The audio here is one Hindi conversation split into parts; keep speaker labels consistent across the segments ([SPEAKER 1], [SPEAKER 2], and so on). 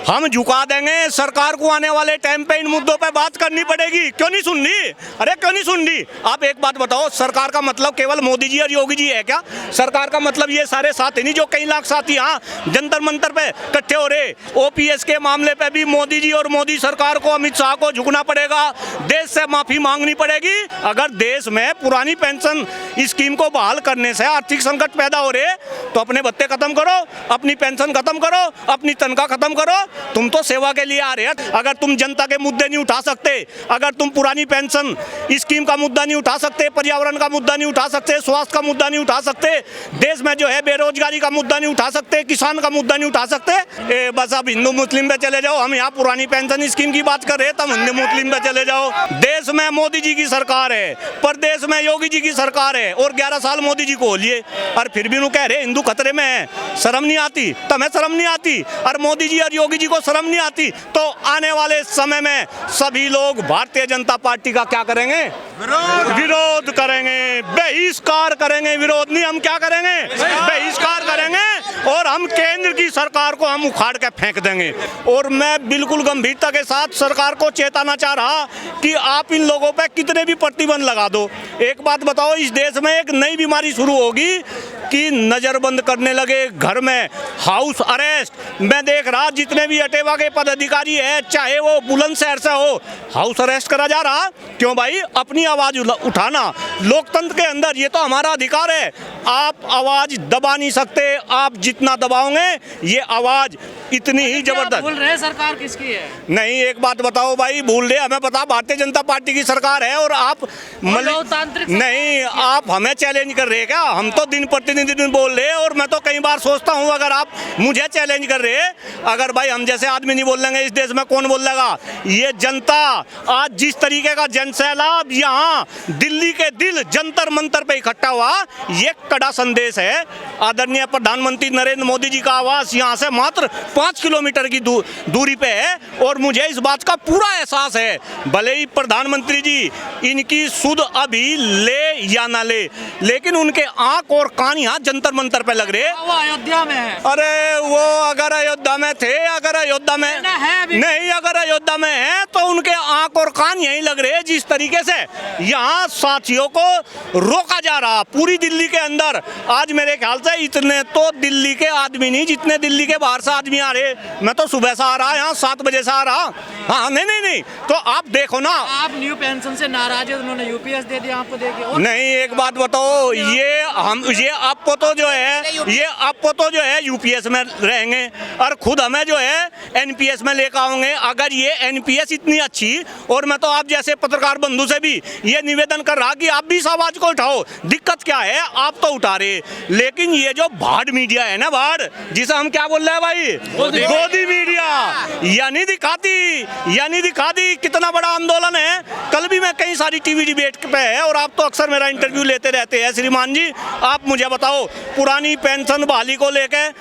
[SPEAKER 1] हम झुका देंगे। सरकार को आने वाले टाइम पे इन मुद्दों पे बात करनी पड़ेगी। क्यों नहीं सुन रही? अरे क्यों नहीं सुन रही? आप एक बात बताओ, सरकार का मतलब केवल मोदी जी और योगी जी है क्या? सरकार का मतलब ये सारे साथी नहीं जो कई लाख साथी यहाँ जंतर मंतर पे इकट्ठे हो रहे। ओपीएस के मामले पे भी मोदी जी और मोदी सरकार को, अमित शाह को झुकना पड़ेगा, देश से माफी मांगनी पड़ेगी। अगर देश में पुरानी पेंशन स्कीम को बहाल करने से आर्थिक संकट पैदा हो रहे तो अपने भत्ते खत्म करो, अपनी पेंशन खत्म करो, अपनी तनख्वाह खत्म करो। तुम तो सेवा के लिए आ रहे हैं। अगर तुम जनता के मुद्दे नहीं उठा सकते, अगर तुम पुरानी पेंशन स्कीम का मुद्दा नहीं उठा सकते, पर्यावरण का मुद्दा नहीं उठा सकते, स्वास्थ्य का मुद्दा नहीं उठा सकते, देश में जो है बेरोजगारी का मुद्दा नहीं उठा सकते, किसान का मुद्दा नहीं उठा सकते, बस अब हिंदू मुस्लिम पे चले जाओ। हम यहाँ पुरानी पेंशन स्कीम की बात कर रहे हैं, तब हिंदू मुस्लिम पे चले जाओ। देश में मोदी जी की सरकार है, प्रदेश में योगी जी की सरकार है और 11 साल मोदी जी को हो लिए और फिर भी कह रहे हिंदू खतरे में है। शर्म नहीं आती? तुम्हें शर्म नहीं आती? और मोदी जी और योगी जी को शर्म नहीं आती? तो आने वाले समय में सभी लोग भारतीय जनता पार्टी का क्या करेंगे? विरोध करेंगे, बहिष्कार करेंगे। विरोध नहीं, हम क्या करेंगे? बहिष्कार करेंगे और हम केंद्र की सरकार को हम उखाड़ के फेंक देंगे। और मैं बिल्कुल गंभीरता के साथ सरकार को चेताना चाह रहा कि आप इन लोगों पे कितने भी प्रतिबंध लगा दो, एक बात बताओ, इस देश में एक नई बीमारी शुरू होगी कि नजरबंद करने लगे, घर में हाउस अरेस्ट। मैं देख रहा जितने भी अटेवा के पदाधिकारी है, चाहे वो बुलंदशहर से हो, हाउस अरेस्ट करा जा रहा। क्यों भाई? अपनी आवाज उठाना लोकतंत्र के अंदर ये तो हमारा अधिकार है। आप आवाज दबा नहीं सकते, आप जितना दबाओगे ये आवाज इतनी ही जबरदस्त।
[SPEAKER 2] भूल रहे सरकार किसकी है?
[SPEAKER 1] नहीं, एक बात बताओ भाई, भूल रहे हमें पता भारतीय जनता पार्टी की सरकार है और आप
[SPEAKER 2] लोकतांत्रिक
[SPEAKER 1] नहीं, आप हमें चैलेंज कर रहे हैं क्या? हम तो दिन प्रतिदिन बोल रहे हैं और मैं तो कई बार सोचता हूं अगर आप मुझे चैलेंज कर रहे हैं, अगर भाई हम जैसे आदमी नहीं बोल लेंगे इस देश में कौन बोल लेगा? ये जनता आज जिस तरीके का जनसैलाब यहाँ दिल्ली के दिल जंतर मंतर पे इकट्ठा हुआ, ये कड़ा संदेश है। आदरणीय प्रधानमंत्री नरेंद्र मोदी जी का आवास यहाँ से मात्र 5 किलोमीटर की दूरी पे है और मुझे इस बात का पूरा एहसास है। भले ही प्रधानमंत्री जी इनकी सुध अभी ले या ना ले, लेकिन उनके आंख और कान यहाँ जंतर मंतर पे लग रहे।
[SPEAKER 2] वो अयोध्या में है।
[SPEAKER 1] अरे वो अगर अयोध्या में थे, अगर अयोध्या में नहीं, अगर अयोध्या में है तो उनके आंख और कान यहीं लग रहे। जिस तरीके से यहाँ साथियों को रोका जा रहा पूरी दिल्ली के अंदर, आज मेरे ख्याल से इतने तो दिल्ली के आदमी नहीं जितने दिल्ली के बाहर से आदमी आ रहे। मैं तो सुबह से आ रहा, यहाँ 7 बजे से आ रहा। हाँ, नहीं, तो आप देखो ना,
[SPEAKER 2] आप न्यू पेंशन से नाराज है, उन्होंने यूपीएस दे दिया आपको, देखिए।
[SPEAKER 1] नहीं, एक बात बताओ, ये आपको तो जो है यूपीएस में रहेंगे और खुद हमें जो है एनपीएस में लेकर आओगे। अगर ये एनपीएस इतनी अच्छी, और मैं तो आप जैसे पत्रकार बंधु से भी ये निवेदन कर रहा कि आप भी इस आवाज को उठाओ। दिक्कत क्या है? आप तो उठा रहे, लेकिन ये जो भाड़ मीडिया है ना, भाड़ जिसे हम क्या बोल रहे हैं भाई, गोदी मीडिया, यानी दिखाती कितना बड़ा आंदोलन है। कल भी मैं कई सारी टीवी डिबेट पे है और आप तो अक्सर मेरा इंटरव्यू लेते रहते हैं। श्रीमान जी, आप मुझे बताओ, पुरानी पेंशन बहाली को लेकर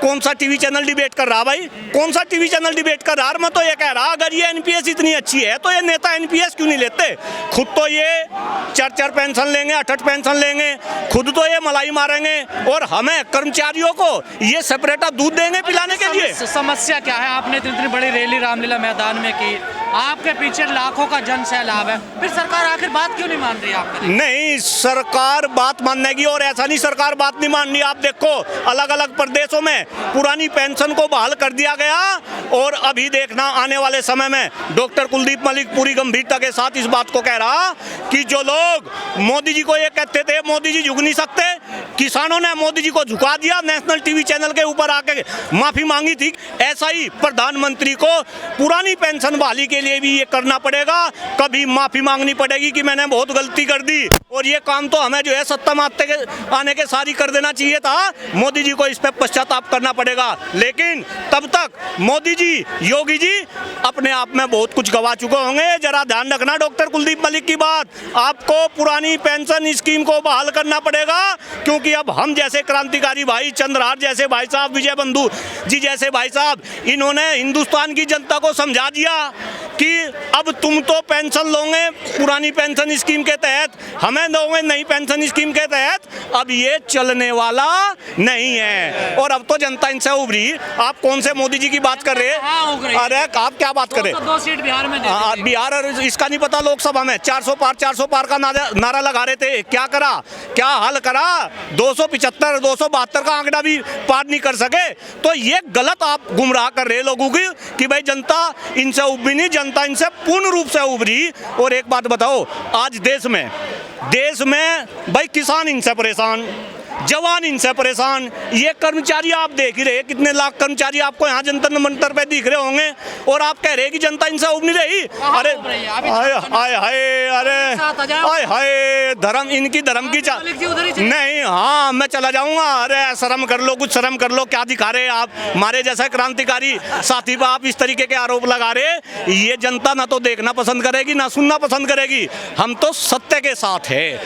[SPEAKER 1] कौन सा टीवी चैनल डिबेट कर रहा भाई? कौन सा टीवी चैनल डिबेट कर रहा? मैं तो ये कह रहा, अगर ये एनपीएस इतनी अच्छी है तो ये नेता एनपीएस क्यों नहीं लेते? खुद तो ये 4 पेंशन लेंगे, 8 पेंशन लेंगे, खुद तो ये मलाई मारेंगे और हमें कर्मचारियों को ये सेपरेटा दूध देंगे पिलाने के लिए।
[SPEAKER 2] समस्या क्या है? आपने इतनी बड़ी रैली रामलीला मैदान में की, आपके पीछे लाखों का जन सैलाब है, फिर सरकार आखिर बात क्यों नहीं मान रही आपकी?
[SPEAKER 1] नहीं, सरकार बात मानेगी और ऐसा नहीं सरकार बात नहीं मान रही। आप देखो अलग अलग प्रदेशों में पुरानी पेंशन को बहाल कर दिया गया और अभी देखना आने वाले समय में डॉक्टर कुलदीप मलिक पूरी गंभीरता के साथ इस बात को कह रहा कि जो लोग मोदी जी को ये कहते थे मोदी जी झुक नहीं सकते, किसानों ने मोदी जी को झुका दिया, नेशनल टीवी चैनल के ऊपर आके माफी मांगी थी। ऐसा ही प्रधानमंत्री को पुरानी पेंशन बहाली के लिए भी ये करना पड़ेगा, कभी माफी मांगनी पड़ेगी कि मैंने बहुत गलती कर दी और ये काम तो हमें जो है सत्ता मात्र आने के सारी कर देना चाहिए था। मोदी जी को इस पे पश्चाताप करना पड़ेगा, लेकिन तब तक मोदी जी, योगी जी अपने आप में बहुत कुछ गवा चुके होंगे। जरा ध्यान रखना डॉक्टर कुलदीप मलिक की बात, आपको पुरानी पेंशन स्कीम को बहाल करना पड़ेगा, क्योंकि अब हम जैसे क्रांतिकारी भाई, चंद्रहार जैसे भाई साहब, विजय बंधु जी जैसे भाई साहब, इन्होंने हिंदुस्तान की जनता को समझा दिया कि अब तुम तो पेंशन लोगे पुरानी पेंशन स्कीम के तहत, हमें दोगे नई पेंशन स्कीम के तहत, अब ये चलने वाला नहीं है। और अब तो जनता इनसे उभरी। आप कौन से मोदी जी की बात कर रहे हैं? अरे आप क्या बात कर रहे हैं?
[SPEAKER 2] 2 सीट बिहार में दे दी।
[SPEAKER 1] बिहार और इसका नहीं पता, लोकसभा में 400 पार का नारा लगा रहे थे। क्या करा, क्या हल करा? 275 272 का आंकड़ा भी पार नहीं कर सके। तो ये गलत आप गुमराह कर रहे लोगों की कि भाई जनता इनसे उभरी नहीं, जनता इनसे पूर्ण रूप से उभरी। और एक बात बताओ, आज देश में भाई किसान इनसे परेशान, जवान इनसे परेशान, ये कर्मचारी आप देख ही रहे, कितने लाख कर्मचारी आपको यहाँ जंतर मंतर पे दिख रहे होंगे, और आप कह रहे हैं कि जनता इनसे उब नहीं रही। अरे हाय हाय हाय, अरे हाय हाय, धर्म इनकी धर्म की नहीं। हाँ मैं चला जाऊंगा। अरे शर्म कर लो, कुछ शर्म कर लो, क्या दिखा रहे आप? हमारे जैसा क्रांतिकारी साथी पर आप इस तरीके के आरोप लगा रहे। ये जनता ना तो देखना पसंद करेगी ना सुनना पसंद करेगी। हम तो सत्य के साथ है,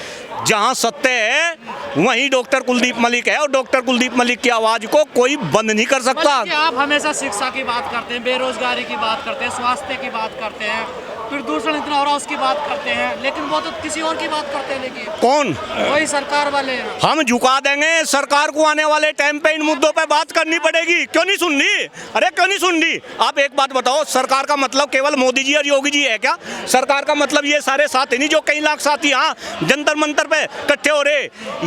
[SPEAKER 1] जहां सत्य है वहीं डॉक्टर कुलदीप मलिक है, और डॉक्टर कुलदीप मलिक की आवाज को कोई बंद नहीं कर सकता।
[SPEAKER 2] आप हमेशा शिक्षा की बात करते हैं, बेरोजगारी की बात करते हैं, स्वास्थ्य की बात करते हैं, प्रदूषण इतना हो रहा उसकी बात करते हैं, लेकिन वो तो किसी और की बात करते हैं। लेकिन
[SPEAKER 1] कौन?
[SPEAKER 2] वही सरकार वाले।
[SPEAKER 1] हम झुका देंगे सरकार को, आने वाले टाइम पे इन मुद्दों पे बात करनी पड़ेगी। क्यों नहीं सुन रही? अरे क्यों नहीं सुन रही? आप एक बात बताओ, सरकार का मतलब केवल मोदी जी और योगी जी है क्या? सरकार का मतलब ये सारे साथी नहीं जो कई लाख साथी यहाँ जंतर मंतर पे इकट्ठे हो रहे,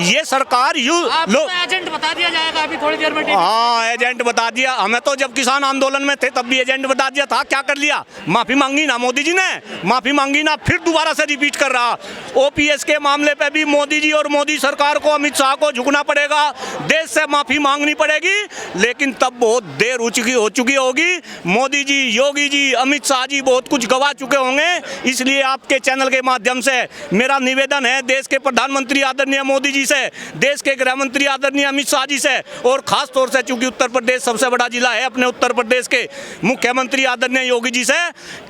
[SPEAKER 1] ये सरकार
[SPEAKER 2] एजेंट बता दिया जाएगा अभी थोड़ी देर में।
[SPEAKER 1] हाँ एजेंट बता दिया, हमें तो जब किसान आंदोलन में थे तब भी एजेंट बता दिया था। क्या कर लिया? माफी मांगी ना मोदी जी ने, माफी मांगी ना, फिर दोबारा से रिपीट कर रहा। ओपीएस के मामले पे भी मोदी जी और मोदी सरकार को, अमित शाह को झुकना पड़ेगा, देश से माफी मांगनी पड़ेगी, लेकिन तब बहुत देर हो चुकी होगी। मोदी जी, योगी जी, अमित शाह जी बहुत कुछ गवा चुके होंगे। इसलिए आपके चैनल के माध्यम से मेरा निवेदन है देश के प्रधानमंत्री आदरणीय मोदी जी से, देश के गृह मंत्री आदरणीय अमित शाह जी से, और खास तौर से चूंकि उत्तर प्रदेश सबसे बड़ा जिला है, अपने उत्तर प्रदेश के मुख्यमंत्री आदरणीय योगी जी से,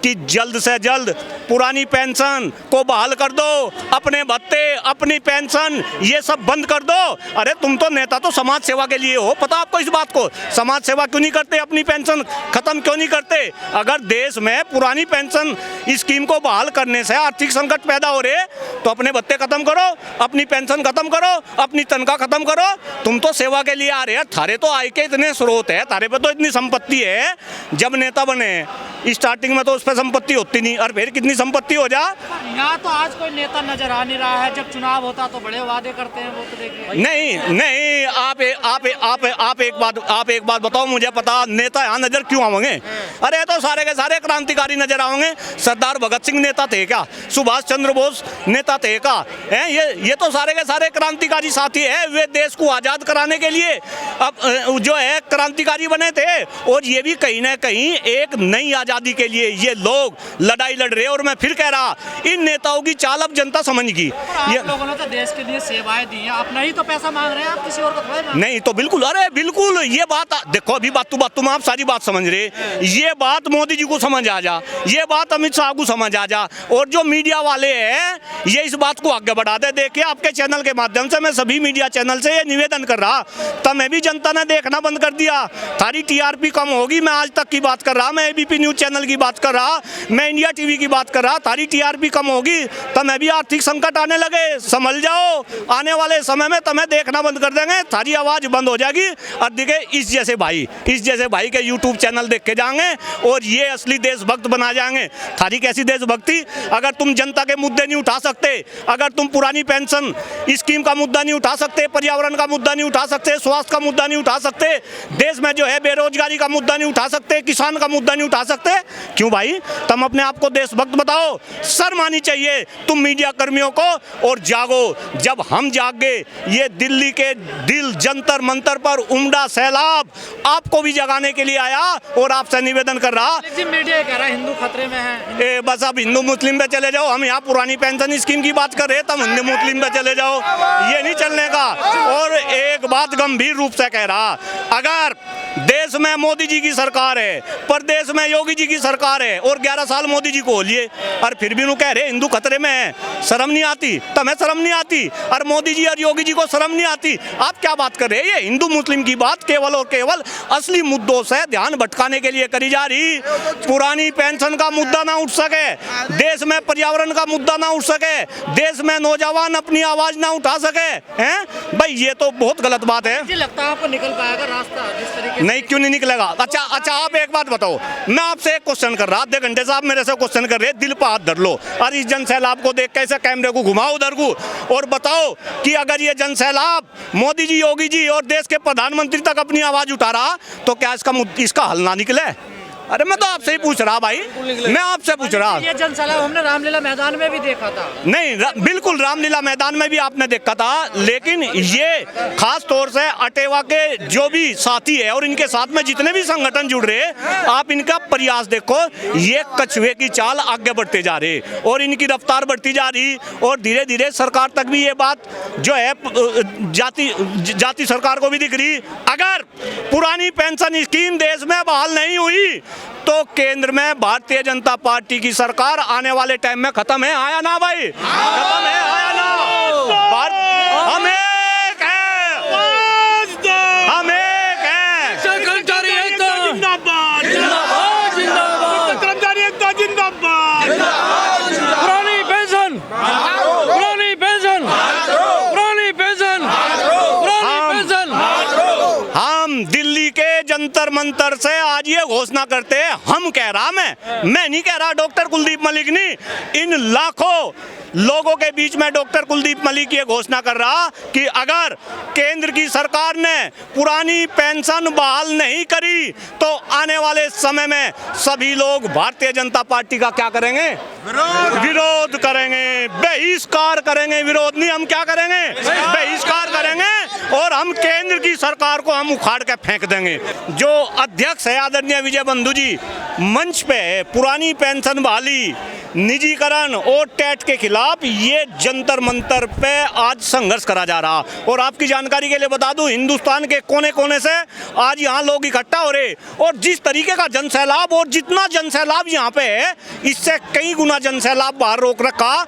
[SPEAKER 1] कि जल्द से जल्द पुरानी पेंशन को बहाल कर दो, अपने भत्ते, अपनी पेंशन, ये सब बंद कर दो। अरे तुम तो नेता तो समाज सेवा के लिए हो, पता आपको इस बात को? समाज सेवा क्यों नहीं करते? अपनी पेंशन खत्म क्यों नहीं करते? अगर देश में पुरानी पेंशन स्कीम को बहाल करने से आर्थिक संकट पैदा हो रहे, तो अपने भत्ते खत्म करो, अपनी पेंशन खत्म करो, अपनी तनख्वाह खत्म करो। तुम तो सेवा के लिए आ रहे हैं, थारे तो आय के इतने स्रोत है, थारे पे तो इतनी संपत्ति है। जब नेता बने स्टार्टिंग में तो उस पर संपत्ति होती नहीं, और फिर कितनी संपत्ति हो जा।
[SPEAKER 2] यहाँ तो आज कोई नेता नजर आ नहीं रहा है, जब चुनाव होता तो बड़े वादे करते हैं, वो तो देखिए।
[SPEAKER 1] नहीं, आप एक बात बताओ, मुझे पता नेता यहाँ नजर क्यों आवेंगे? अरे तो सारे के सारे क्रांतिकारी नजर आवेंगे। सरदार भगत सिंह नेता थे क्या? सुभाष चंद्र बोस नेता थे क्या? ये तो सारे के सारे क्रांतिकारी साथी है। वे देश को आजाद कराने के लिए अब जो है क्रांतिकारी बने थे, और ये भी कहीं ना कहीं एक नई आजादी के लिए ये लोग लड़ाई लड़ रहे। और मैं फिर कह रहा, इन नेताओं की चाल अब जनता समझेगी।
[SPEAKER 2] आप लोगों ने तो देश के लिए सेवाएं दी हैं, अपना ही तो पैसा मांग रहे हैं, आप किसी और का थोड़ा
[SPEAKER 1] नहीं। तो बिल्कुल, अरे बिल्कुल, ये बात देखो, अभी बात तुम आप सारी बात समझ रहे, ये बात मोदी जी को समझ आ जा, ये बात अमित शाह को समझ आ जा, और जो मीडिया वाले हैं ये इस बात को आगे बढ़ा दे। देखिए आपके चैनल के माध्यम से मैं सभी मीडिया चैनल से ये निवेदन कर रहा, तब मैं भी जनता ने देखना बंद कर दिया, थारी टीआरपी कम होगी। मैं आज तक की बात कर रहा, मैं एबीपी न्यूज चैनल की बात कर रहा, मैं इंडिया टीवी की बात कर रहा, थारी टीआरपी कम होगी तब मैं भी आर्थिक संकट आने लगे, समझ जाओ आने वाले समय में तुम्हें देखना बंद कर देंगे, थारी आवाज बंद हो जाएगी। और देखिए इस जैसे भाई के यूट्यूब चैनल देख के जाएंगे और ये असली देशभक्त बना जाएंगे। थारी कैसी देशभक्ति? अगर तुम जनता के मुद्दे नहीं उठा सकते, अगर तुम पुरानी पेंशन स्कीम का मुद्दा नहीं उठा सकते, पर्यावरण का मुद्दा नहीं उठा सकते, स्वास्थ्य का मुद्दा नहीं उठा सकते, देश में जो है बेरोजगारी का मुद्दा नहीं उठा सकते, किसान का मुद्दा नहीं उठा सकते, क्यों भाई? तुम अपने आप को देशभक्त बताओ, शर्म आनी चाहिए तुम मीडिया कर्मियों को। और जागो, जब हम जाग गए, ये दिल्ली के दिल जंतर मंतर पर उमड़ा सैलाब आपको भी जगाने के लिए आया, और आपसे निवेदन कर रहा।
[SPEAKER 2] मीडिया कह रहा है हिंदू खतरे में है।
[SPEAKER 1] बस अब हिंदू मुस्लिम पे चले जाओ, हम यहाँ पुरानी पेंशन स्कीम की बात कर रहे, तब हिंदू मुस्लिम पे चले जाओ, ये नहीं चलने का। और एक बात गंभीर रूप से कह रहा, अगर देश में मोदी जी की सरकार है, प्रदेश में योगी जी की सरकार है और 11 साल मोदी जी को हो लिए और फिर भी उन्होंने कह रहे हिंदू खतरे में है। शर्म नहीं आती? तुम्हें शर्म नहीं आती? और मोदी जी और योगी जी को शर्म नहीं आती? आप क्या बात कर रहे हैं? ये हिंदू मुस्लिम की बात केवल और केवल असली मुद्दों से ध्यान भटकाने के लिए करी जा रही। पुरानी पेंशन का मुद्दा ना उठ सके, देश में पर्यावरण का मुद्दा ना उठ सके, देश में नौजवान अपनी आवाज ना उठा सके, हैं भाई? ये तो बहुत गलत बात है।
[SPEAKER 2] मुझे लगता है आपको निकल पाएगा रास्ता जिस तरीके
[SPEAKER 1] नहीं, क्यों नहीं निकलेगा? अच्छा आप एक बात बताओ, मैं आपसे एक क्वेश्चन कर रहा, आधे घंटे से आप मेरे से क्वेश्चन कर रहे हैं, दिल पर हाथ धर लो और इस जन सैलाब को देख कैसे कैमरे को घुमाओ उधर को और बताओ कि अगर ये जन सैलाब मोदी जी, योगी जी और देश के प्रधानमंत्री तक अपनी आवाज उठा रहा तो क्या इसका हल ना निकले? अरे मैं तो आपसे ही पूछ रहा भाई, मैं आपसे पूछ रहा।
[SPEAKER 2] ये जन सैलाब हमने रामलीला मैदान में भी देखा था।
[SPEAKER 1] नहीं, बिल्कुल रामलीला मैदान में भी आपने देखा था, लेकिन ये खास तौर से अटेवा के जो भी साथी है और इनके साथ में जितने भी संगठन जुड़ रहे हैं, आप इनका प्रयास देखो, ये कछुए की चाल आगे बढ़ते जा रहे और इनकी रफ्तार बढ़ती जा रही और धीरे धीरे सरकार तक भी ये बात जो है जाति सरकार को भी दिख रही। अगर पुरानी पेंशन स्कीम देश में बहाल नहीं हुई तो केंद्र में भारतीय जनता पार्टी की सरकार आने वाले टाइम में खत्म है। आया ना भाई? खत्म है, आया ना? हम एक हैं, हम एक हैं।
[SPEAKER 3] कर्मचारी एकता जिंदाबाद, जिंदाबाद, जिंदाबाद। कर्मचारी एकता जिंदाबाद। पुरानी पेंशन, पुरानी पेंशन, पुरानी पेंशन, पुरानी पेंशन।
[SPEAKER 1] हम दिल्ली के जंतर मंतर से आज ये घोषणा करते हैं, हम कह रहा, मैं नहीं कह रहा, डॉक्टर कुलदीप मलिक नहीं, इन लाखों लोगों के बीच में डॉक्टर कुलदीप मलिक ये घोषणा कर रहा कि अगर केंद्र की सरकार ने पुरानी पेंशन बहाल नहीं करी तो आने वाले समय में सभी लोग भारतीय जनता पार्टी का क्या करेंगे? विरोध करेंगे, बहिष्कार करेंगे। विरोध नहीं, हम क्या करेंगे? बहिष्कार करेंगे और हम केंद्र की सरकार को हम उखाड़ के फेंक देंगे। जो अध्यक्ष है आदरणीय विजय बंधु जी मंच पे है, पुरानी पेंशन बहाली, निजीकरण और टेट के खिलाफ ये जंतर मंतर पे आज संघर्ष करा जा रहा। और आपकी जानकारी के लिए बता दूं, हिंदुस्तान के कोने कोने से आज यहाँ लोग इकट्ठा हो रहे और जिस तरीके का जनसैलाब और जितना जनसैलाब यहाँ पे है, इससे कई गुना जनसैलाब बाहर रोक रखा।